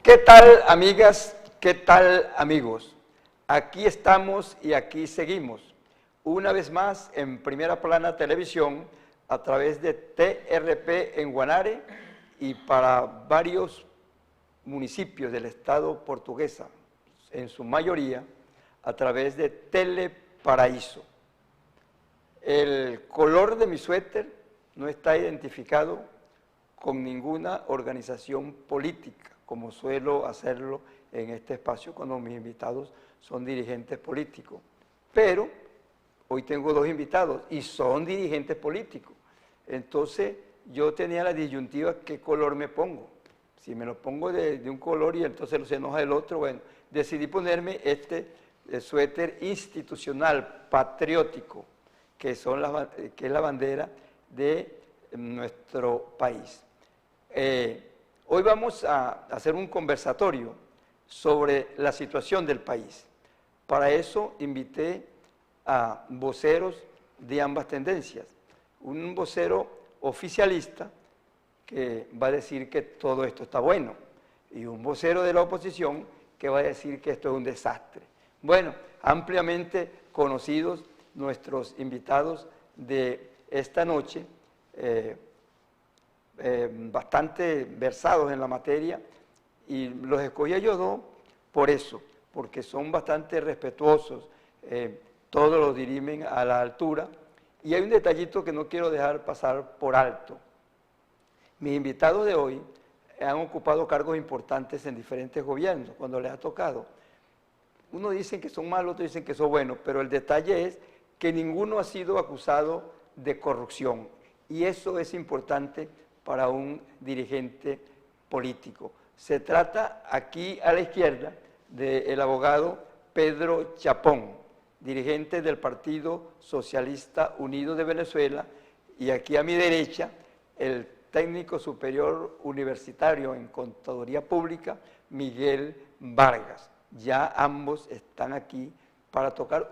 ¿Qué tal, amigas? ¿Qué tal, amigos? Aquí estamos y aquí seguimos. Una vez más en Primera Plana Televisión a través de TRP en Guanare y para varios municipios del estado portuguesa, en su mayoría a través de Teleparaíso. El color de mi suéter no está identificado con ninguna organización política, como suelo hacerlo en este espacio cuando mis invitados son dirigentes políticos. Pero hoy tengo dos invitados y son dirigentes políticos. Entonces yo tenía la disyuntiva, ¿qué color me pongo? Si me lo pongo de un color y entonces se enoja el otro, bueno, decidí ponerme este suéter institucional, patriótico, que es la bandera de nuestro país. Hoy vamos a hacer un conversatorio sobre la situación del país. Para eso invité a voceros de ambas tendencias. Un vocero oficialista que va a decir que todo esto está bueno y un vocero de la oposición que va a decir que esto es un desastre. Bueno, ampliamente conocidos nuestros invitados de esta noche, bastante versados en la materia, y los escogí yo dos por eso, porque son bastante respetuosos, todos los dirimen a la altura, y hay un detallito que no quiero dejar pasar por alto. Mis invitados de hoy han ocupado cargos importantes en diferentes gobiernos, cuando les ha tocado. Unos dicen que son malos, otros dicen que son buenos, pero el detalle es que ninguno ha sido acusado de corrupción, y eso es importante para un dirigente político. Se trata aquí a la izquierda del abogado Pedro Chapón, dirigente del Partido Socialista Unido de Venezuela, y aquí a mi derecha el técnico superior universitario en Contaduría Pública, Miguel Vargas. Ya ambos están aquí para tocar.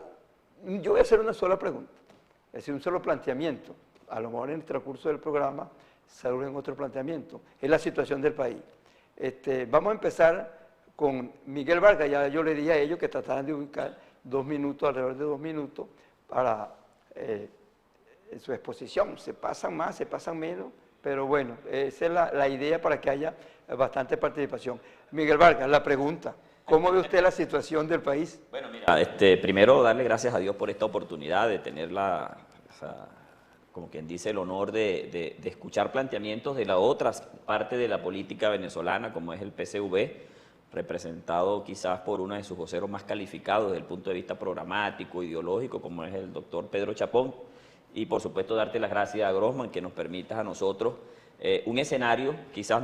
Yo voy a hacer una sola pregunta, es decir, un solo planteamiento. A lo mejor en el transcurso del programa surgen otro planteamiento. Es la situación del país. Vamos a empezar con Miguel Vargas. Ya yo le dije a ellos que trataran de ubicar 2 minutos, alrededor de 2 minutos, para su exposición. Se pasan más, se pasan menos, pero bueno, esa es la idea para que haya bastante participación. Miguel Vargas, la pregunta. ¿Cómo ve usted la situación del país? Bueno, mira, primero darle gracias a Dios por esta oportunidad de tener como quien dice, el honor de escuchar planteamientos de la otra parte de la política venezolana, como es el PSV, representado quizás por uno de sus voceros más calificados desde el punto de vista programático, ideológico, como es el doctor Pedro Chapón, y por supuesto darte las gracias a Grossman que nos permitas a nosotros un escenario, quizás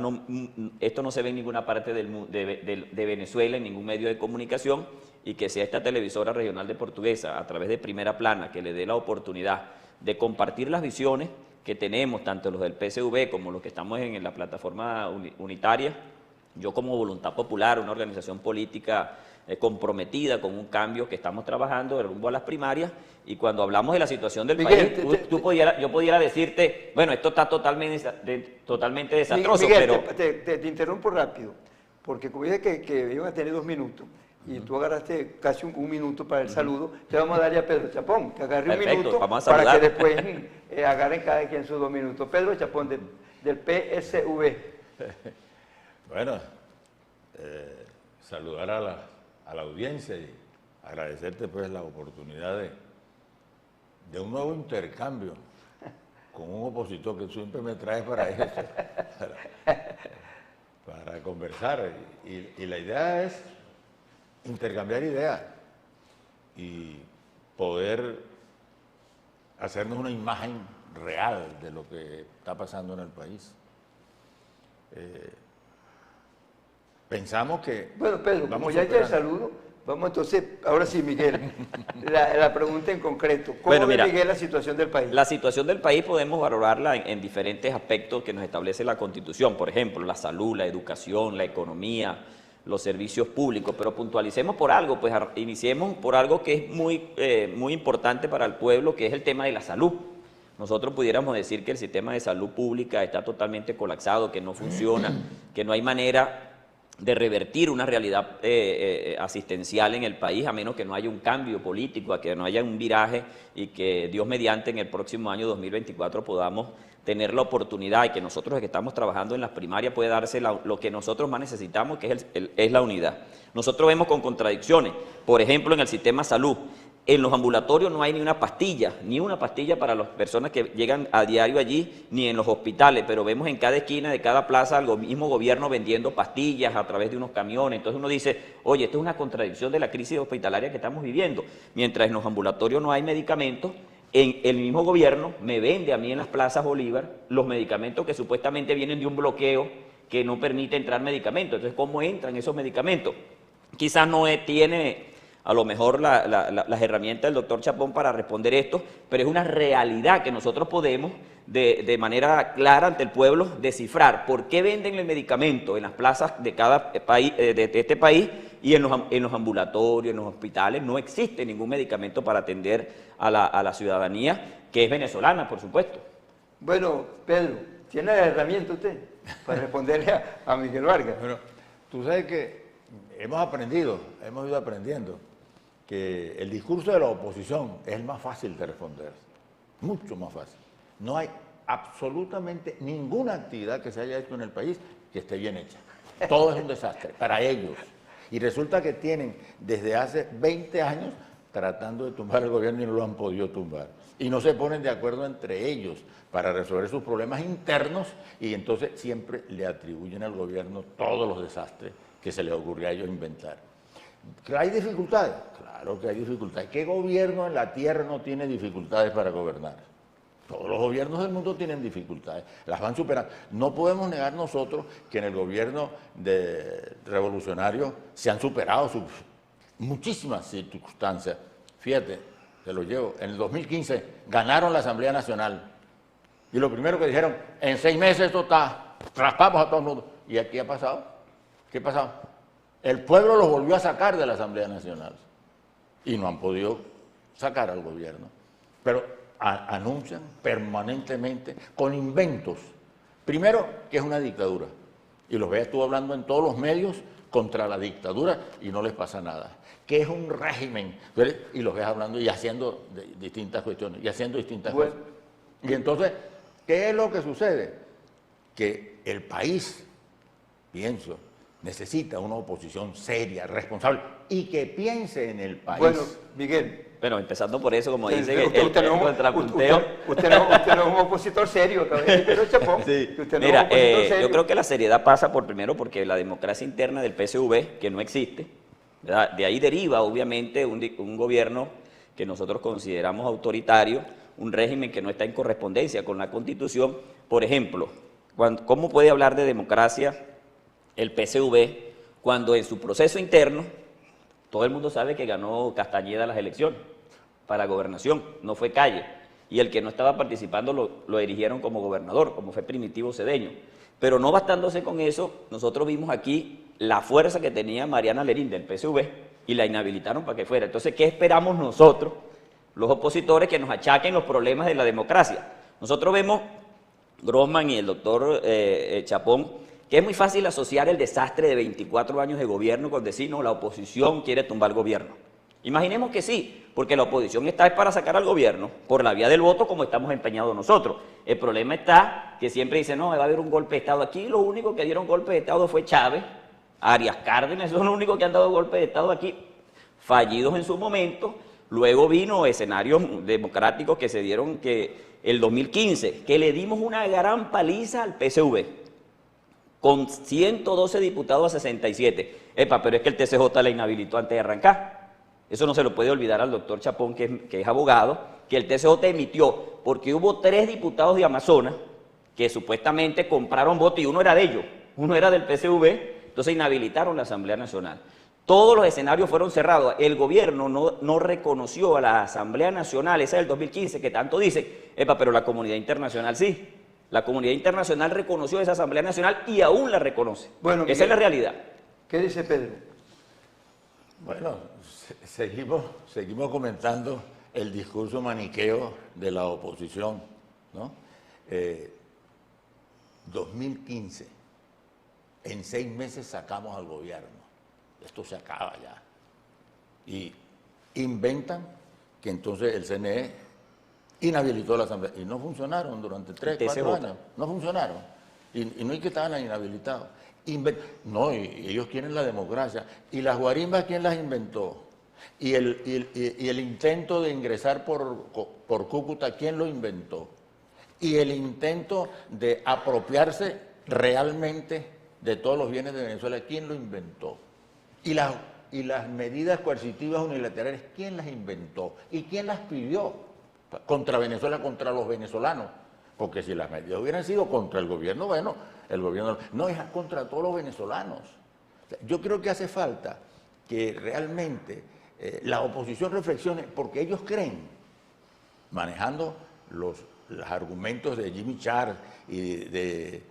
esto no se ve en ninguna parte de Venezuela, en ningún medio de comunicación, y que sea esta televisora regional de Portuguesa, a través de Primera Plana, que le dé la oportunidad de compartir las visiones que tenemos, tanto los del PSV como los que estamos en la plataforma unitaria. Yo como Voluntad Popular, una organización política comprometida con un cambio que estamos trabajando de rumbo a las primarias, y cuando hablamos de la situación del país, yo pudiera decirte, bueno, esto está totalmente desastroso, Miguel, pero... Te interrumpo rápido, porque como dije que iban a tener 2 minutos, y tú agarraste casi un minuto para el saludo, te vamos a dar ya a Pedro Chapón, que agarre un minuto para que después agarren cada quien sus 2 minutos. Pedro Chapón, del PSV. Bueno, saludar a la audiencia y agradecerte pues la oportunidad de un nuevo intercambio con un opositor que siempre me trae para eso, para conversar. Y la idea es intercambiar ideas y poder hacernos una imagen real de lo que está pasando en el país. Pensamos que... Bueno, Pedro, como ya el saludo, vamos entonces, ahora sí, Miguel, la pregunta en concreto. ¿Cómo ve, Miguel, la situación del país? La situación del país podemos valorarla en diferentes aspectos que nos establece la Constitución, por ejemplo, la salud, la educación, la economía, los servicios públicos, pero puntualicemos por algo, pues iniciemos por algo que es muy importante para el pueblo, que es el tema de la salud. Nosotros pudiéramos decir que el sistema de salud pública está totalmente colapsado, que no funciona, que no hay manera de revertir una realidad asistencial en el país, a menos que no haya un cambio político, a que no haya un viraje y que Dios mediante en el próximo año 2024 podamos tener la oportunidad y que nosotros que estamos trabajando en las primarias puede darse lo que nosotros más necesitamos, que es la unidad. Nosotros vemos con contradicciones, por ejemplo, en el sistema salud. En los ambulatorios no hay ni una pastilla para las personas que llegan a diario allí, ni en los hospitales, pero vemos en cada esquina de cada plaza al mismo gobierno vendiendo pastillas a través de unos camiones. Entonces uno dice, oye, esto es una contradicción de la crisis hospitalaria que estamos viviendo. Mientras en los ambulatorios no hay medicamentos, en el mismo gobierno me vende a mí en las plazas Bolívar los medicamentos que supuestamente vienen de un bloqueo que no permite entrar medicamentos. Entonces, ¿cómo entran esos medicamentos? Quizás no tiene a lo mejor las herramientas del doctor Chapón para responder esto, pero es una realidad que nosotros podemos de manera clara ante el pueblo descifrar por qué venden el medicamento en las plazas de cada país, de este país, y en los ambulatorios, en los hospitales no existe ningún medicamento para atender a la ciudadanía, que es venezolana, por supuesto. Bueno, Pedro, ¿tiene la herramienta usted para responderle a Miguel Vargas? Bueno, tú sabes que hemos ido aprendiendo que el discurso de la oposición es el más fácil de responder, mucho más fácil. No hay absolutamente ninguna actividad que se haya hecho en el país que esté bien hecha. Todo es un desastre para ellos. Y resulta que tienen desde hace 20 años tratando de tumbar el gobierno y no lo han podido tumbar. Y no se ponen de acuerdo entre ellos para resolver sus problemas internos y entonces siempre le atribuyen al gobierno todos los desastres que se les ocurrió a ellos inventar. ¿Hay dificultades? Claro que hay dificultades. ¿Qué gobierno en la tierra no tiene dificultades para gobernar? Todos los gobiernos del mundo tienen dificultades, las van superando. No podemos negar nosotros que en el gobierno revolucionario se han superado muchísimas circunstancias. Fíjate, te lo llevo, en el 2015 ganaron la Asamblea Nacional y lo primero que dijeron, en 6 meses esto está, raspamos a todo el mundo. ¿Y aquí ha pasado? ¿Qué ha pasado? El pueblo los volvió a sacar de la Asamblea Nacional y no han podido sacar al gobierno. Pero anuncian permanentemente con inventos. Primero, que es una dictadura. Y los ves tú hablando en todos los medios contra la dictadura y no les pasa nada. Que es un régimen. Y los ves hablando y haciendo distintas cuestiones, y haciendo distintas cosas. Y entonces, ¿qué es lo que sucede? Que el país, pienso, necesita una oposición seria, responsable y que piense en el país. Bueno, Miguel. Bueno, empezando por eso, como dice que usted no es un opositor serio, pero Chapón. Sí. Usted no Mira, es un opositor serio. yo creo que la seriedad pasa primero porque la democracia interna del PSV, que no existe, ¿verdad? De ahí deriva obviamente un gobierno que nosotros consideramos autoritario, un régimen que no está en correspondencia con la Constitución. Por ejemplo, ¿cómo puede hablar de democracia el PSV cuando en su proceso interno todo el mundo sabe que ganó Castañeda las elecciones para gobernación, no fue Calle, y el que no estaba participando lo erigieron como gobernador, como fue Primitivo Cedeño? Pero no bastándose con eso, nosotros vimos aquí la fuerza que tenía Mariana Lerín del PSV y la inhabilitaron para que fuera. Entonces, ¿qué esperamos nosotros, los opositores, que nos achaquen los problemas de la democracia? Nosotros vemos, Grossman y el doctor Chapón, que es muy fácil asociar el desastre de 24 años de gobierno con decir, no, la oposición quiere tumbar el gobierno. Imaginemos que sí, porque la oposición está para sacar al gobierno por la vía del voto, como estamos empeñados nosotros. El problema está que siempre dicen, no, va a haber un golpe de Estado. Aquí lo único que dieron golpe de Estado fue Chávez, Arias Cárdenas, son los únicos que han dado golpe de Estado aquí, fallidos en su momento. Luego vino escenarios democráticos que se dieron que el 2015, que le dimos una gran paliza al PSV, con 112 diputados a 67. Pero es que el TCJ la inhabilitó antes de arrancar. Eso no se lo puede olvidar al doctor Chapón, que es abogado, que el TCJ emitió, porque hubo 3 diputados de Amazonas que supuestamente compraron votos y uno era de ellos, uno era del PSV, entonces inhabilitaron la Asamblea Nacional. Todos los escenarios fueron cerrados. El gobierno no reconoció a la Asamblea Nacional, esa del 2015, que tanto dice, pero la comunidad internacional sí. La comunidad internacional reconoció esa Asamblea Nacional y aún la reconoce. Bueno, esa Miguel, es la realidad. ¿Qué dice Pedro? Bueno, seguimos comentando el discurso maniqueo de la oposición, ¿no? 2015, en 6 meses sacamos al gobierno. Esto se acaba ya. Y inventan que entonces el CNE inhabilitó la Asamblea. Y no funcionaron durante 3, 4 años. No funcionaron. Y no es que estaban inhabilitados. No, y ellos quieren la democracia. ¿Y las guarimbas quién las inventó? Y el intento de ingresar por Cúcuta, ¿quién lo inventó? Y el intento de apropiarse realmente de todos los bienes de Venezuela, ¿quién lo inventó? Y las medidas coercitivas unilaterales, ¿quién las inventó? ¿Y quién las pidió? Contra Venezuela, contra los venezolanos. Porque si las medidas hubieran sido contra el gobierno, bueno, el gobierno no, es contra todos los venezolanos. Yo creo que hace falta que realmente la oposición reflexione, porque ellos creen, manejando los argumentos de Jimmy Char y de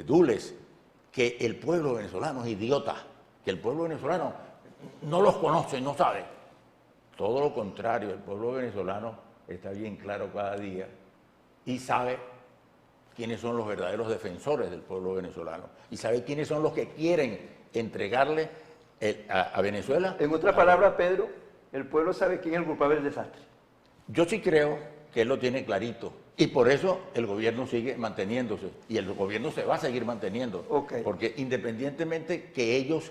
Dulles, que el pueblo venezolano es idiota, que el pueblo venezolano no los conoce, no sabe. Todo lo contrario, el pueblo venezolano está bien claro cada día y sabe quiénes son los verdaderos defensores del pueblo venezolano y sabe quiénes son los que quieren entregarle a Venezuela. En otras palabras, Pedro, el pueblo sabe quién es el culpable del desastre. Yo sí creo que él lo tiene clarito y por eso el gobierno sigue manteniéndose y el gobierno se va a seguir manteniendo. Okay. Porque independientemente que ellos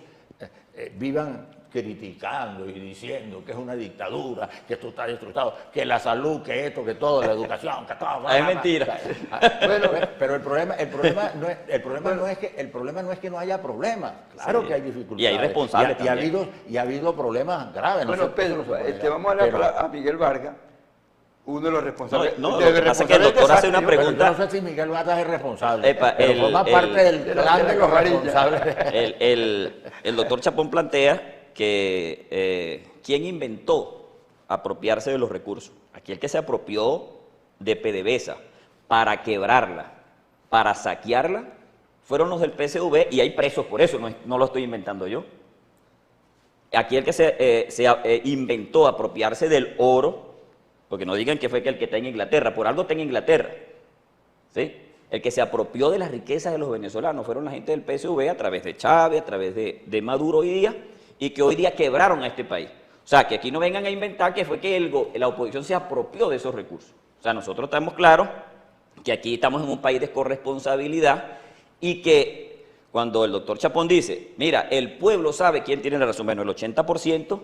vivan criticando y diciendo que es una dictadura, que esto está destrozado, que la salud, que esto, que todo, la educación, que todo. Es mentira. Bueno, pero el problema no es que no haya problemas. Claro sí, que hay dificultades. Y hay responsables y ha habido problemas graves. Bueno, Pedro, vamos a hablar a Miguel Vargas, uno de los responsables. Lo que pasa es que el doctor hace una pregunta. Yo no sé si Miguel Vargas es responsable, pero forma parte del plan de los responsables. El doctor Chapón plantea que ¿quién inventó apropiarse de los recursos? Aquí el que se apropió de PDVSA para quebrarla, para saquearla, fueron los del PSV y hay presos por eso, no lo estoy inventando yo. Aquí el que se inventó apropiarse del oro, porque no digan que fue el que está en Inglaterra, por algo está en Inglaterra, ¿sí? El que se apropió de las riquezas de los venezolanos fueron la gente del PSV a través de Chávez, a través de Maduro hoy día, y que hoy día quebraron a este país. O sea, que aquí no vengan a inventar que fue que la oposición se apropió de esos recursos. O sea, nosotros estamos claros que aquí estamos en un país de corresponsabilidad y que cuando el doctor Chapón dice, mira, el pueblo sabe quién tiene la razón, bueno, el 80%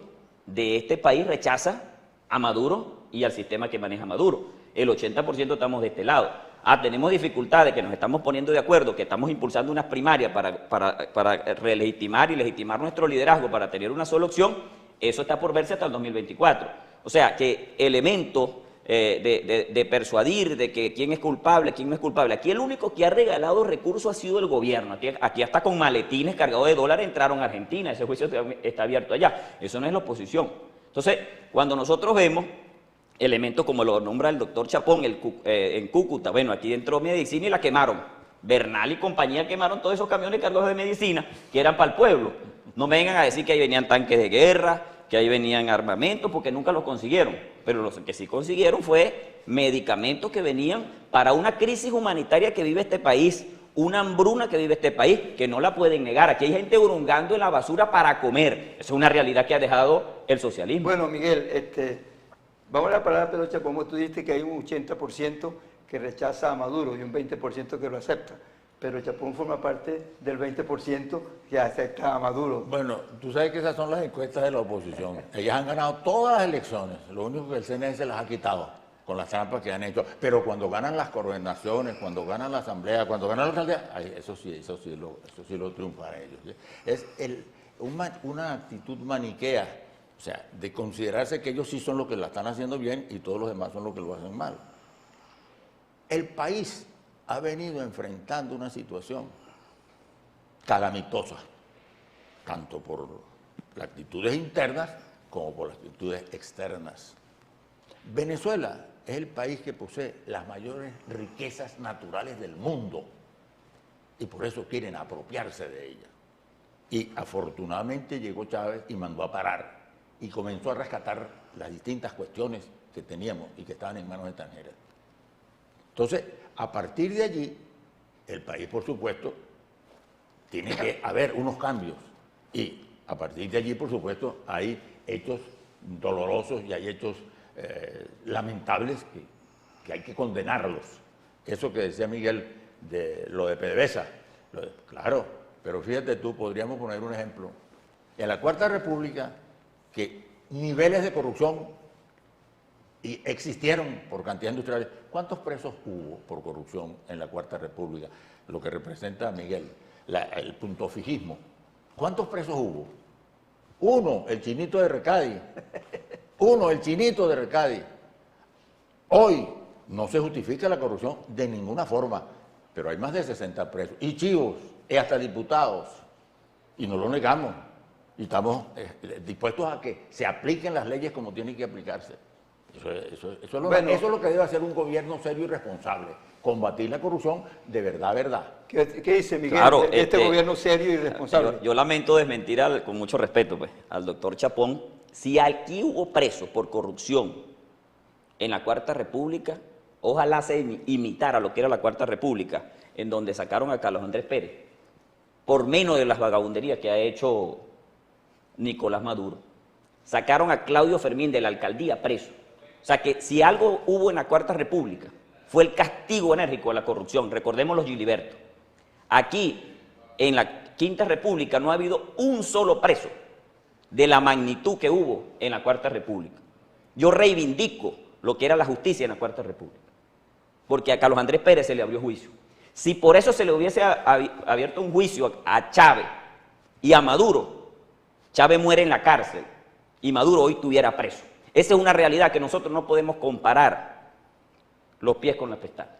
de este país rechaza a Maduro y al sistema que maneja Maduro. El 80% estamos de este lado. Tenemos dificultades, que nos estamos poniendo de acuerdo, que estamos impulsando unas primarias para relegitimar y legitimar nuestro liderazgo para tener una sola opción, eso está por verse hasta el 2024. O sea, que elemento de persuadir de que quién es culpable, quién no es culpable. Aquí el único que ha regalado recursos ha sido el gobierno. Aquí hasta con maletines cargados de dólares entraron a Argentina, ese juicio está abierto allá. Eso no es la oposición. Entonces, cuando nosotros vemos elementos como lo nombra el doctor Chapón en Cúcuta, bueno, aquí entró medicina y la quemaron. Bernal y compañía quemaron todos esos camiones cargados de medicina que eran para el pueblo. No me vengan a decir que ahí venían tanques de guerra, que ahí venían armamentos, porque nunca los consiguieron. Pero lo que sí consiguieron fue medicamentos que venían para una crisis humanitaria que vive este país, una hambruna que vive este país, que no la pueden negar. Aquí hay gente hurungando en la basura para comer. Esa es una realidad que ha dejado el socialismo. Bueno, Miguel, vamos a la palabra, Pedro Chapón. Como tú dijiste que hay un 80% que rechaza a Maduro y un 20% que lo acepta. Pero Chapón forma parte del 20% que acepta a Maduro. Bueno, tú sabes que esas son las encuestas de la oposición. Ellas han ganado todas las elecciones. Lo único que el CNE se las ha quitado con las trampas que han hecho. Pero cuando ganan las coordinaciones, cuando ganan la asamblea, eso sí lo triunfan ellos. ¿Sí? Es una actitud maniquea. O sea, de considerarse que ellos sí son los que la están haciendo bien y todos los demás son los que lo hacen mal. El país ha venido enfrentando una situación calamitosa, tanto por las actitudes internas como por las actitudes externas. Venezuela es el país que posee las mayores riquezas naturales del mundo y por eso quieren apropiarse de ellas. Y afortunadamente llegó Chávez y mandó a parar y comenzó a rescatar las distintas cuestiones que teníamos y que estaban en manos extranjeras. Entonces, a partir de allí, el país, por supuesto, tiene que haber unos cambios. Y a partir de allí, por supuesto, hay hechos dolorosos y hay hechos lamentables que hay que condenarlos. Eso que decía Miguel de lo de PDVSA, claro, pero fíjate tú, podríamos poner un ejemplo. En la Cuarta República, que niveles de corrupción existieron por cantidad industrial. ¿Cuántos presos hubo por corrupción en la Cuarta República? Lo que representa Miguel, el puntofijismo. ¿Cuántos presos hubo? Uno, el chinito de Recadi. Uno, el chinito de Recadi. Hoy no se justifica la corrupción de ninguna forma, pero hay más de 60 presos. Y chivos, y hasta diputados. Y no lo negamos. Y estamos dispuestos a que se apliquen las leyes como tienen que aplicarse. Eso es lo que debe hacer un gobierno serio y responsable. Combatir la corrupción de verdad, verdad. ¿Qué dice Miguel Claro, de este gobierno serio y responsable? Yo lamento desmentir, con mucho respeto, pues, al doctor Chapón. Si aquí hubo presos por corrupción en la Cuarta República, ojalá se imitara lo que era la Cuarta República, en donde sacaron a Carlos Andrés Pérez, por menos de las vagabunderías que ha hecho Nicolás Maduro. Sacaron a Claudio Fermín de la alcaldía preso. O sea que si algo hubo en la Cuarta República, fue el castigo enérgico a la corrupción. Recordemos los Giliberto. Aquí, en la Quinta República, no ha habido un solo preso de la magnitud que hubo en la Cuarta República. Yo reivindico lo que era la justicia en la Cuarta República, porque a Carlos Andrés Pérez se le abrió juicio. Si por eso se le hubiese abierto un juicio a Chávez y a Maduro, Chávez muere en la cárcel y Maduro hoy estuviera preso. Esa es una realidad que nosotros no podemos comparar los pies con las pestañas.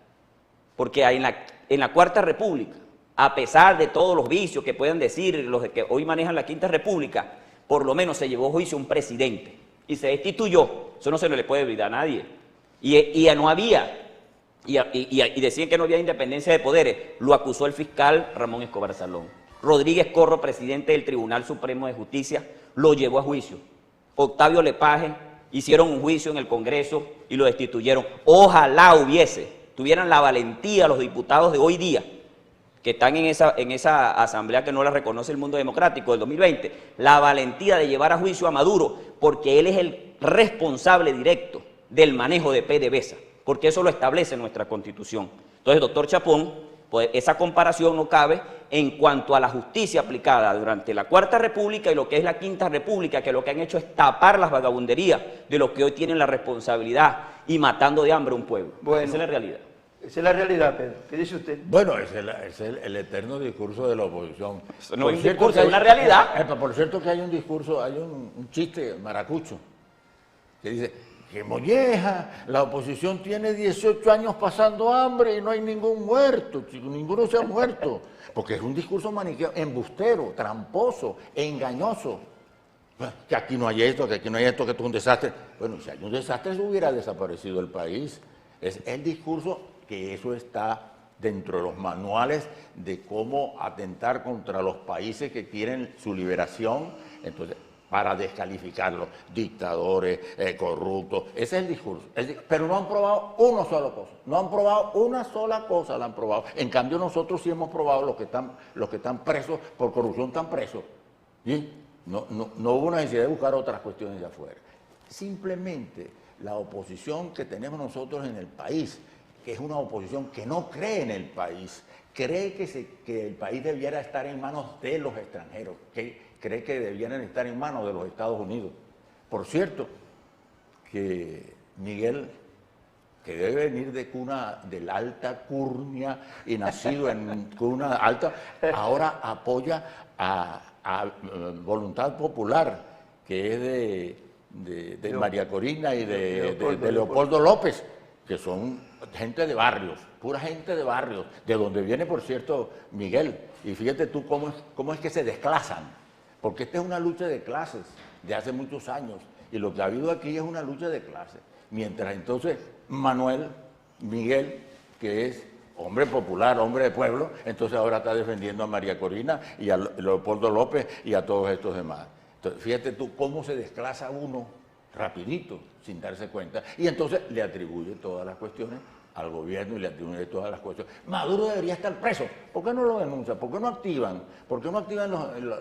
Porque en la Cuarta República, a pesar de todos los vicios que puedan decir los que hoy manejan la Quinta República, por lo menos se llevó a juicio un presidente y se destituyó. Eso no se le puede olvidar a nadie. Y no había, y decían que no había independencia de poderes. Lo acusó el fiscal Ramón Escobar Salón. Rodríguez Corro, presidente del Tribunal Supremo de Justicia, lo llevó a juicio. Octavio Lepage, hicieron un juicio en el Congreso y lo destituyeron. Ojalá tuvieran la valentía los diputados de hoy día, que están en esa asamblea que no la reconoce el mundo democrático del 2020, la valentía de llevar a juicio a Maduro, porque él es el responsable directo del manejo de PDVSA, porque eso lo establece nuestra Constitución. Entonces, doctor Chapón, pues esa comparación no cabe en cuanto a la justicia aplicada durante la Cuarta República y lo que es la Quinta República, que lo que han hecho es tapar las vagabunderías de los que hoy tienen la responsabilidad y matando de hambre a un pueblo. Bueno, esa es la realidad. Esa es la realidad, Pedro. ¿Qué dice usted? Bueno, es el eterno discurso de la oposición. Eso no es un discurso, es una realidad. Por cierto que hay un discurso, hay un chiste maracucho que dice: ¡qué molleja! La oposición tiene 18 años pasando hambre y no hay ningún muerto, chico, ninguno se ha muerto. Porque es un discurso maniqueo, embustero, tramposo, engañoso. Que aquí no hay esto, que aquí no hay esto, que esto es un desastre. Bueno, si hay un desastre, se hubiera desaparecido el país. Es el discurso que eso está dentro de los manuales de cómo atentar contra los países que quieren su liberación. Entonces, para descalificarlos, dictadores, corruptos, ese es el discurso. Pero no han probado una sola cosa, no han probado una sola cosa, la han probado. En cambio nosotros sí hemos probado los que están presos por corrupción, están presos. ¿Sí? No hubo una necesidad de buscar otras cuestiones de afuera. Simplemente la oposición que tenemos nosotros en el país, que es una oposición que no cree en el país, cree que el país debiera estar en manos de los extranjeros, que cree que debieran estar en manos de los Estados Unidos. Por cierto, que Miguel, que debe venir de cuna de la alta curnia y nacido en cuna alta, ahora apoya a Voluntad Popular, que es de María Corina y de Leopoldo López, que son gente de barrios, pura gente de barrios, de donde viene, por cierto, Miguel. Y fíjate tú cómo es que se desclasan. Porque esta es una lucha de clases de hace muchos años y lo que ha habido aquí es una lucha de clases. Mientras entonces Miguel, que es hombre popular, hombre de pueblo, entonces ahora está defendiendo a María Corina y a Leopoldo López y a todos estos demás. Entonces, fíjate tú cómo se desclasa uno rapidito, sin darse cuenta, y entonces le atribuye todas las cuestiones al gobierno y le atribuye todas las cosas. Maduro debería estar preso. ¿Por qué no lo denuncian? ¿Por qué no activan? ¿Por qué no activan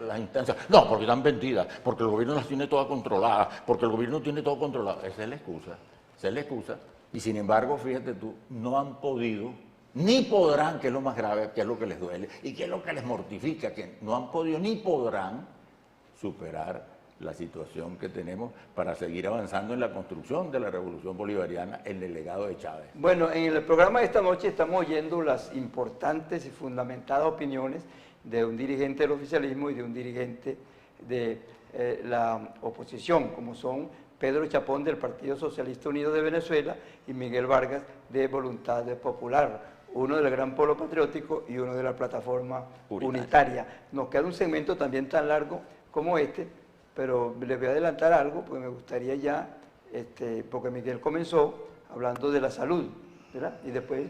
las instancias? No, porque están vendidas, porque el gobierno las tiene todas controladas, porque el gobierno tiene todo controlado. Esa es la excusa, esa es la excusa. Y sin embargo, fíjate tú, no han podido, ni podrán, que es lo más grave, que es lo que les duele, y que es lo que les mortifica, que no han podido ni podrán superar la situación que tenemos para seguir avanzando en la construcción de la revolución bolivariana en el legado de Chávez. Bueno, en el programa de esta noche estamos oyendo las importantes y fundamentadas opiniones de un dirigente del oficialismo y de un dirigente de la oposición, como son Pedro Chapón del Partido Socialista Unido de Venezuela y Miguel Vargas de Voluntad Popular, uno del Gran Polo Patriótico y uno de la Plataforma Unitaria. Nos queda un segmento también tan largo como este, pero les voy a adelantar algo, porque me gustaría ya, porque Miguel comenzó hablando de la salud, ¿verdad? Y después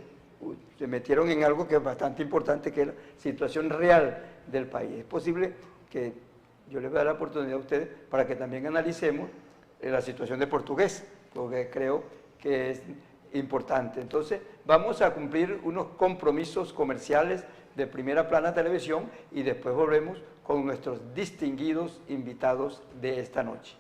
se metieron en algo que es bastante importante, que es la situación real del país. Es posible que yo les voy a dar la oportunidad a ustedes para que también analicemos la situación de Portugués, porque creo que es importante. Entonces, vamos a cumplir unos compromisos comerciales de Primera Plana Televisión y después volvemos con nuestros distinguidos invitados de esta noche.